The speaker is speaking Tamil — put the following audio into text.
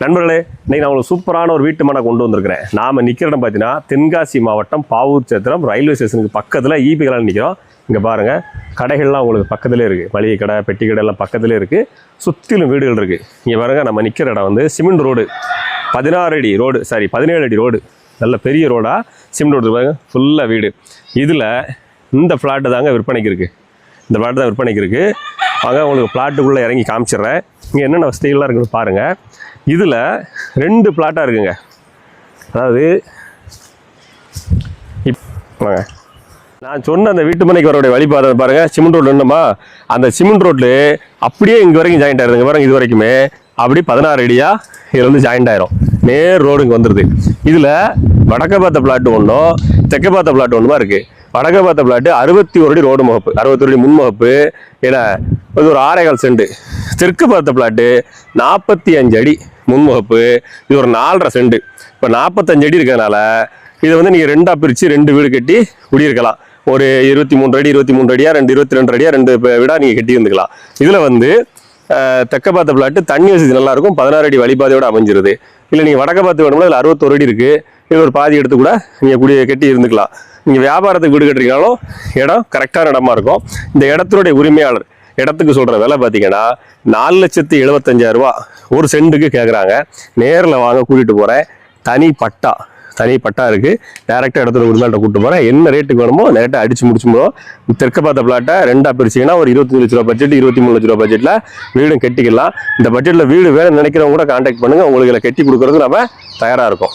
நண்பர்களே, இன்னைக்கு நான் உங்களுக்கு சூப்பரான ஒரு வீட்டு மனை கொண்டு வந்திருக்கிறேன். நாம நிக்கிற இடம் பார்த்தீங்கன்னா தென்காசி மாவட்டம் பாவூர் சத்திரம் ரயில்வே ஸ்டேஷனுக்கு பக்கத்தில் ஈபி கடையில் நிற்கிறோம். இங்கே பாருங்கள், கடைகள்லாம் உங்களுக்கு பக்கத்துலேயே இருக்குது. மளிகை கடை, பெட்டி கடை எல்லாம் பக்கத்துலேயே இருக்குது. சுற்றிலும் வீடுகள் இருக்குது. இங்கே பாருங்கள், நம்ம நிற்கிற இடம் வந்து சிமெண்ட் ரோடு, 16 அடி ரோடு, 17 அடி ரோடு, நல்ல பெரிய ரோடாக சிமெண்ட் ரோடு பாருங்க, ஃபுல்லாக வீடு. இதில் இந்த ஃப்ளாட்டு தாங்க விற்பனைக்கு இருக்குது. இந்த ஃப்ளாட்டு தான் விற்பனைக்கு இருக்குது. வாங்க உங்களுக்கு ஃப்ளாட்டுக்குள்ளே இறங்கி காமிச்சிட்றேன். இங்கே என்னென்ன வசதிகள்லாம் இருக்குன்னு பாருங்கள். இதில் 2 பிளாட்டாக இருக்குங்க. அதாவது வாங்க, நான் சொன்ன அந்த வீட்டு மனைக்கு வரக்கூடிய வழிபாதை பாருங்கள். சிமெண்ட் ரோடு என்னமா, அந்த சிமெண்ட் ரோட்டில் அப்படியே இங்கே வரைக்கும் ஜாயிண்ட் ஆயிருதுங்க. பாருங்க, இது வரைக்குமே அப்படி 16 அடியாக இதில் வந்து ஜாயிண்ட் ஆயிரும். நேர் ரோடு இங்கே வந்துடுது. இதில் வடக்க பார்த்த பிளாட்டு ஒன்றும் தெற்க பார்த்த பிளாட்டு ஒன்றுமா இருக்குது. வடக்க பார்த்த பிளாட்டு 61 அடி ரோடு முகப்பு, 61 அடி முன்முகப்பு, ஏன்னா இது ஒரு 6.25 சென்ட். தெற்கு பார்த்த பிளாட்டு 45 அடி முன்முகப்பு, இது ஒரு 4.5 சென்ட். இப்போ 45 அடி இருக்கிறதுனால இதை வந்து நீங்கள் 2ஆக பிரித்து 2 வீடு கட்டி குடியிருக்கலாம். ஒரு 23 அடி 23 அடியா, 22 அடியா 2 வீடாக நீங்கள் கட்டி இருந்துக்கலாம். இதில் வந்து தெற்க பார்த்த பிளாட்டு தண்ணி வசதி நல்லாயிருக்கும், 16 அடி வழிபாதையோடு அமைஞ்சிருது. இல்லை நீங்கள் வடக்க பார்த்து வேணும்னா இதில் 61 அடி இருக்குது. இது ஒரு பாதி எடுத்து கூட நீங்கள் கட்டி இருந்துக்கலாம். நீங்கள் வியாபாரத்துக்கு வீடு கட்டுறீங்கனாலும் இடம் கரெக்டான இடமா இருக்கும். இந்த இடத்தினுடைய உரிமையாளர் இடத்துக்கு சொல்கிற விலை பார்த்தீங்கன்னா 4,75,000 ரூபா ஒரு சென்ட்டுக்கு கேட்குறாங்க. நேரில் வாங்க, கூட்டிகிட்டு போகிறேன். தனி பட்டா இருக்குது. டேரெக்டாக இடத்துல உரிமையாளர்கிட்ட கூப்பிட்டு போகிறேன். என்ன ரேட்டுக்கு வேணுமோ நேரத்தை அடித்து முடிச்சுமோ. தெற்க பார்த்த பிளாட்டை 2ஆக பிரிச்சிங்கன்னா ஒரு 25 லட்ச ரூபா பட்ஜெட், 23 லட்ச ரூபா பட்ஜெட்டில் வீடும் கட்டிக்கலாம். இந்த பட்ஜெட்டில் வீடு வேணும்னு நினைக்கிறவங்க கூட கான்டாக்ட் பண்ணுங்கள். உங்களுக்கு இதில் கட்டி கொடுக்குறதுக்கு நம்ம தயாராக இருக்கோம்.